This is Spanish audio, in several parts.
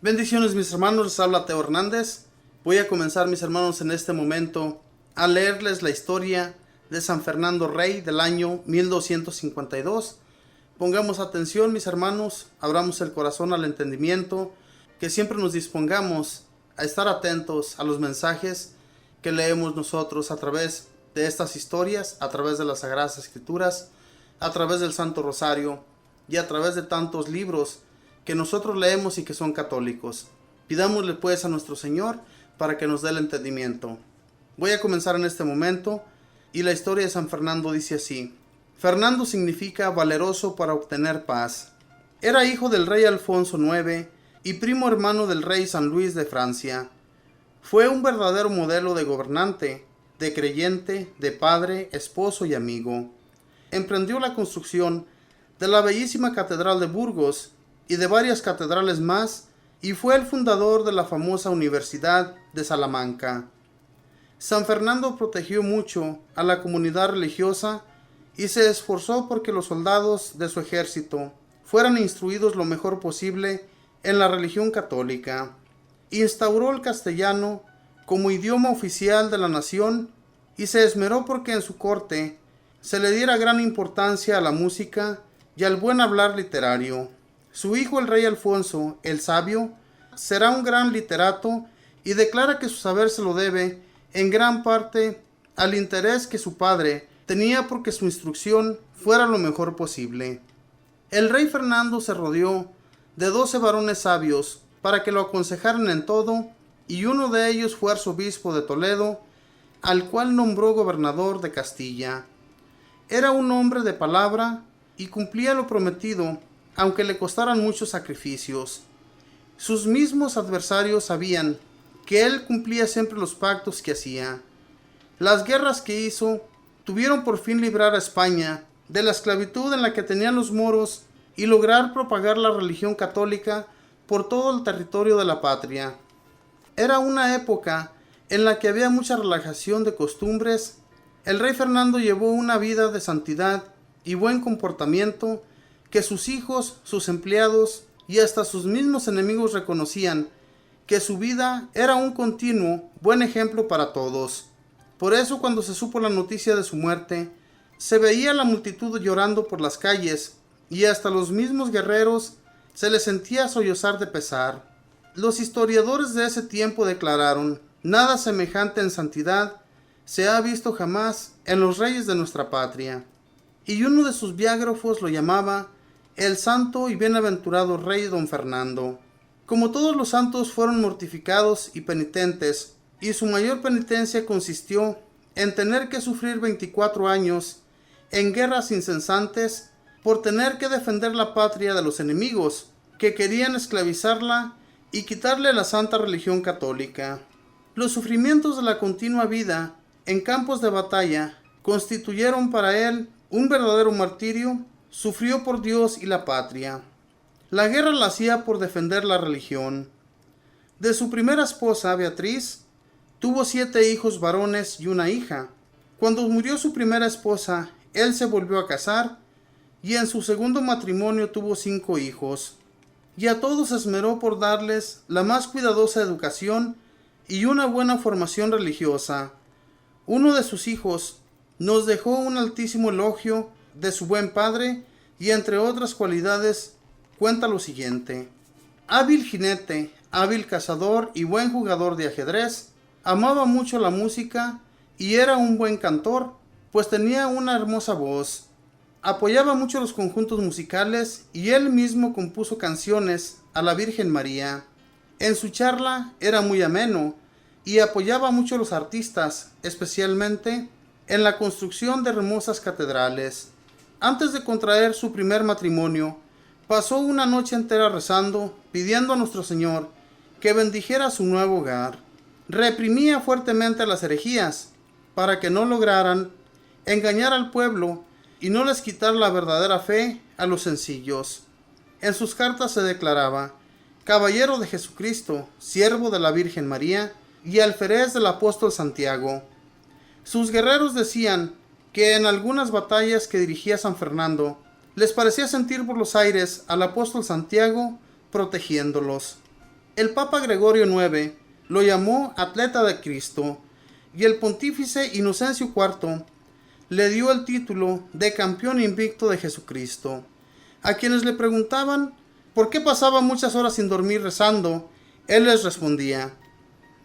Bendiciones mis hermanos, les habla Teo Hernández. Voy a comenzar mis hermanos en este momento a leerles la historia de San Fernando Rey del año 1252. Pongamos atención mis hermanos, abramos el corazón al entendimiento, que siempre nos dispongamos a estar atentos a los mensajes que leemos nosotros a través de estas historias, a través de las Sagradas Escrituras, a través del Santo Rosario y a través de tantos libros que nosotros leemos y que son católicos. Pidámosle pues a nuestro Señor para que nos dé el entendimiento. Voy a comenzar en este momento y la historia de San Fernando dice así. Fernando significa valeroso para obtener paz. Era hijo del rey Alfonso IX y primo hermano del rey San Luis de Francia. Fue un verdadero modelo de gobernante, de creyente, de padre, esposo y amigo. Emprendió la construcción de la bellísima Catedral de Burgos y de varias catedrales más, y fue el fundador de la famosa Universidad de Salamanca. San Fernando protegió mucho a la comunidad religiosa y se esforzó porque los soldados de su ejército fueran instruidos lo mejor posible en la religión católica. Instauró el castellano como idioma oficial de la nación y se esmeró porque en su corte se le diera gran importancia a la música y al buen hablar literario. Su hijo el rey Alfonso, el Sabio, será un gran literato y declara que su saber se lo debe en gran parte al interés que su padre tenía porque su instrucción fuera lo mejor posible. El rey Fernando se rodeó de 12 varones sabios para que lo aconsejaran en todo, y uno de ellos fue arzobispo de Toledo, al cual nombró gobernador de Castilla. Era un hombre de palabra y cumplía lo prometido, aunque le costaran muchos sacrificios. Sus mismos adversarios sabían que él cumplía siempre los pactos que hacía. Las guerras que hizo tuvieron por fin librar a España de la esclavitud en la que tenían los moros y lograr propagar la religión católica por todo el territorio de la patria. Era una época en la que había mucha relajación de costumbres. El rey Fernando llevó una vida de santidad y buen comportamiento que sus hijos, sus empleados y hasta sus mismos enemigos reconocían que su vida era un continuo buen ejemplo para todos. Por eso cuando se supo la noticia de su muerte, se veía la multitud llorando por las calles y hasta los mismos guerreros se les sentía sollozar de pesar. Los historiadores de ese tiempo declararon: nada semejante en santidad se ha visto jamás en los reyes de nuestra patria. Y uno de sus biógrafos lo llamaba el santo y bienaventurado rey don Fernando. Como todos los santos fueron mortificados y penitentes, y su mayor penitencia consistió en tener que sufrir 24 años en guerras incesantes por tener que defender la patria de los enemigos que querían esclavizarla y quitarle la santa religión católica. Los sufrimientos de la continua vida en campos de batalla constituyeron para él un verdadero martirio. Sufrió por Dios y la patria. La guerra la hacía por defender la religión. De su primera esposa, Beatriz, tuvo 7 hijos varones y una hija. Cuando murió su primera esposa, él se volvió a casar y en su segundo matrimonio tuvo 5 hijos. Y a todos esmeró por darles la más cuidadosa educación y una buena formación religiosa. Uno de sus hijos nos dejó un altísimo elogio de su buen padre, y entre otras cualidades cuenta lo siguiente: hábil jinete, hábil cazador y buen jugador de ajedrez, amaba mucho la música y era un buen cantor, pues tenía una hermosa voz. Apoyaba mucho los conjuntos musicales y él mismo compuso canciones a la Virgen María. En su charla era muy ameno y apoyaba mucho a los artistas, especialmente en la construcción de hermosas catedrales. Antes de contraer su primer matrimonio, pasó una noche entera rezando, pidiendo a nuestro Señor que bendijera su nuevo hogar. Reprimía fuertemente las herejías, para que no lograran engañar al pueblo y no les quitar la verdadera fe a los sencillos. En sus cartas se declaraba: caballero de Jesucristo, siervo de la Virgen María y alférez del apóstol Santiago. Sus guerreros decían que en algunas batallas que dirigía San Fernando, les parecía sentir por los aires al apóstol Santiago protegiéndolos. El Papa Gregorio IX lo llamó atleta de Cristo y el pontífice Inocencio IV le dio el título de campeón invicto de Jesucristo. A quienes le preguntaban por qué pasaba muchas horas sin dormir rezando, él les respondía: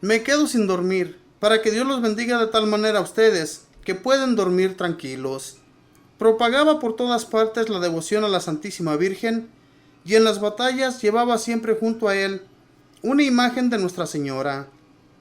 me quedo sin dormir para que Dios los bendiga de tal manera a ustedes que pueden dormir tranquilos. Propagaba por todas partes la devoción a la Santísima Virgen y en las batallas llevaba siempre junto a él una imagen de Nuestra Señora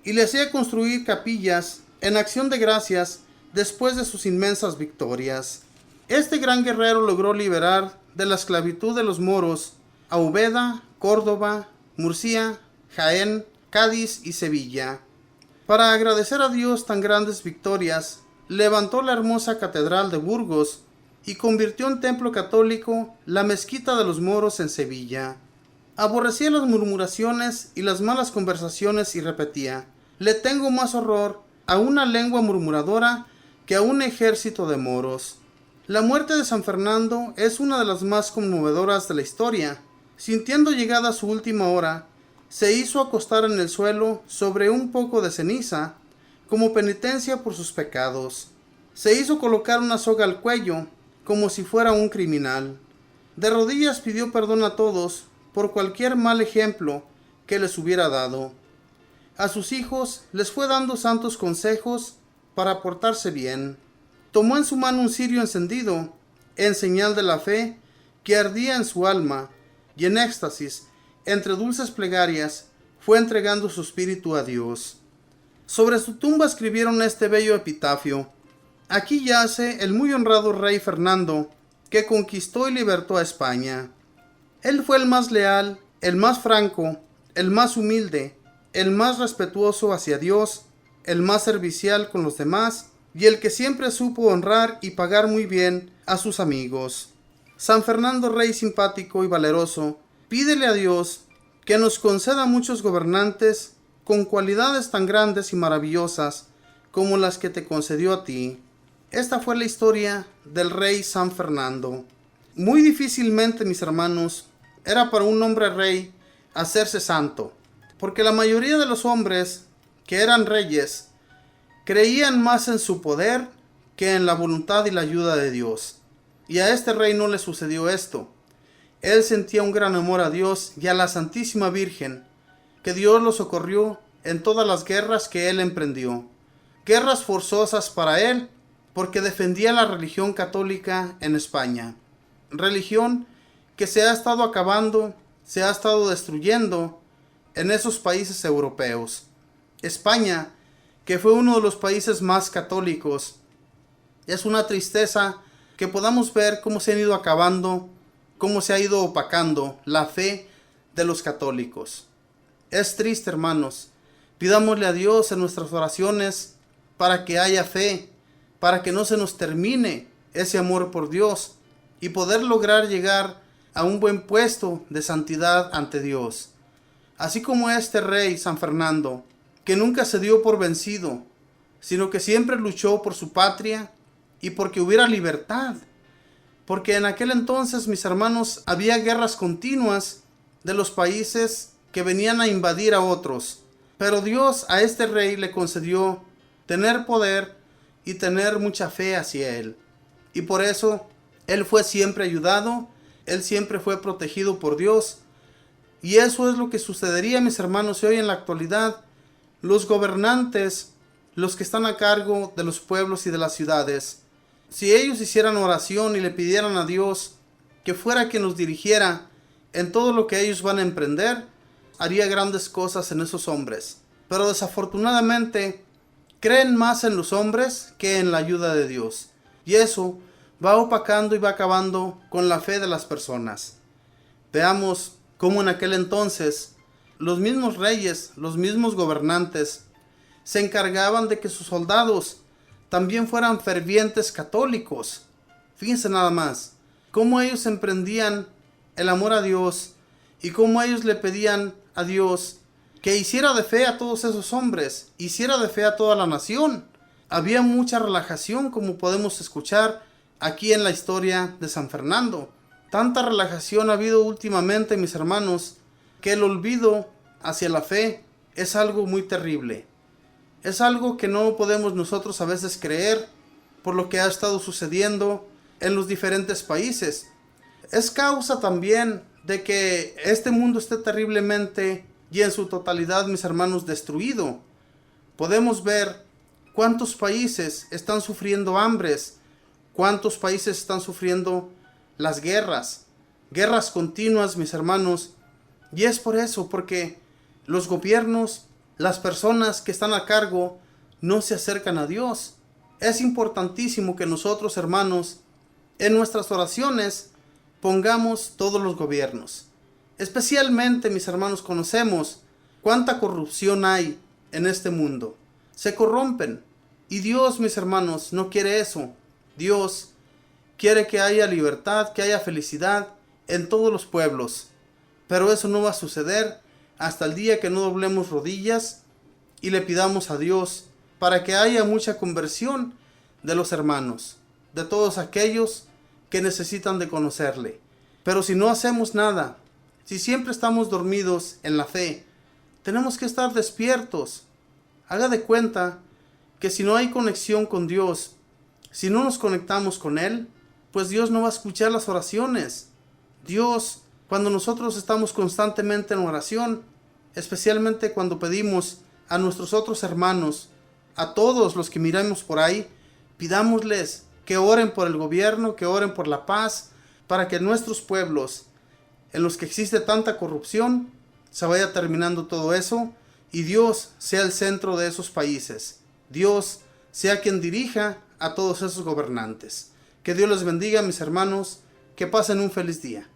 y le hacía construir capillas en acción de gracias después de sus inmensas victorias. Este gran guerrero logró liberar de la esclavitud de los moros a Úbeda, Córdoba, Murcia, Jaén, Cádiz y Sevilla. Para agradecer a Dios tan grandes victorias, levantó la hermosa catedral de Burgos y convirtió en templo católico la mezquita de los moros en Sevilla. Aborrecía las murmuraciones y las malas conversaciones y repetía: le tengo más horror a una lengua murmuradora que a un ejército de moros. La muerte de San Fernando es una de las más conmovedoras de la historia. Sintiendo llegada su última hora, se hizo acostar en el suelo sobre un poco de ceniza, como penitencia por sus pecados. Se hizo colocar una soga al cuello, como si fuera un criminal. De rodillas pidió perdón a todos por cualquier mal ejemplo que les hubiera dado. A sus hijos les fue dando santos consejos para portarse bien. Tomó en su mano un cirio encendido, en señal de la fe que ardía en su alma, y en éxtasis, entre dulces plegarias, fue entregando su espíritu a Dios. Sobre su tumba escribieron este bello epitafio: aquí yace el muy honrado rey Fernando, que conquistó y libertó a España. Él fue el más leal, el más franco, el más humilde, el más respetuoso hacia Dios, el más servicial con los demás, y el que siempre supo honrar y pagar muy bien a sus amigos. San Fernando, rey simpático y valeroso, pídele a Dios que nos conceda muchos gobernantes con cualidades tan grandes y maravillosas como las que te concedió a ti. Esta fue la historia del rey San Fernando. Muy difícilmente, mis hermanos, era para un hombre rey hacerse santo, porque la mayoría de los hombres que eran reyes creían más en su poder que en la voluntad y la ayuda de Dios. Y a este rey no le sucedió esto. Él sentía un gran amor a Dios y a la Santísima Virgen, que Dios lo socorrió en todas las guerras que él emprendió. Guerras forzosas para él, porque defendía la religión católica en España. Religión que se ha estado acabando, se ha estado destruyendo en esos países europeos. España, que fue uno de los países más católicos. Es una tristeza que podamos ver cómo se han ido acabando, cómo se ha ido opacando la fe de los católicos. Es triste, hermanos. Pidámosle a Dios en nuestras oraciones para que haya fe, para que no se nos termine ese amor por Dios y poder lograr llegar a un buen puesto de santidad ante Dios. Así como este rey, San Fernando, que nunca se dio por vencido, sino que siempre luchó por su patria y porque hubiera libertad. Porque en aquel entonces, mis hermanos, había guerras continuas de los países que venían a invadir a otros. Pero Dios a este rey le concedió tener poder y tener mucha fe hacia él. Y por eso él fue siempre ayudado, él siempre fue protegido por Dios. Y eso es lo que sucedería, mis hermanos, si hoy en la actualidad los gobernantes, los que están a cargo de los pueblos y de las ciudades, si ellos hicieran oración y le pidieran a Dios que fuera quien los dirigiera en todo lo que ellos van a emprender, haría grandes cosas en esos hombres. Pero desafortunadamente creen más en los hombres que en la ayuda de Dios. Y eso va opacando y va acabando con la fe de las personas. Veamos cómo en aquel entonces los mismos reyes, los mismos gobernantes, se encargaban de que sus soldados también fueran fervientes católicos. Fíjense nada más, cómo ellos emprendían el amor a Dios y cómo ellos le pedían a Dios que hiciera de fe a todos esos hombres, hiciera de fe a toda la nación. Había mucha relajación, como podemos escuchar aquí en la historia de San Fernando. Tanta relajación ha habido últimamente, mis hermanos, que el olvido hacia la fe es algo muy terrible. Es algo que no podemos nosotros a veces creer por lo que ha estado sucediendo en los diferentes países. Es causa también de que este mundo esté terriblemente y en su totalidad, mis hermanos, destruido. Podemos ver cuántos países están sufriendo hambres, cuántos países están sufriendo las guerras continuas, mis hermanos. Y es por eso, porque los gobiernos, las personas que están a cargo, no se acercan a Dios. Es importantísimo que nosotros, hermanos, en nuestras oraciones pongamos todos los gobiernos. Especialmente, mis hermanos, conocemos cuánta corrupción hay en este mundo. Se corrompen. Y Dios, mis hermanos, no quiere eso. Dios quiere que haya libertad, que haya felicidad en todos los pueblos. Pero eso no va a suceder hasta el día que no doblemos rodillas y le pidamos a Dios para que haya mucha conversión de los hermanos, de todos aquellos que necesitan de conocerle. Pero si no hacemos nada, si siempre estamos dormidos en la fe, tenemos que estar despiertos. Haga de cuenta que si no hay conexión con Dios, si no nos conectamos con Él, pues Dios no va a escuchar las oraciones. Dios, cuando nosotros estamos constantemente en oración, especialmente cuando pedimos a nuestros otros hermanos, a todos los que miramos por ahí, pidámosles que oren por el gobierno, que oren por la paz, para que en nuestros pueblos, en los que existe tanta corrupción, se vaya terminando todo eso y Dios sea el centro de esos países. Dios sea quien dirija a todos esos gobernantes. Que Dios les bendiga, mis hermanos, que pasen un feliz día.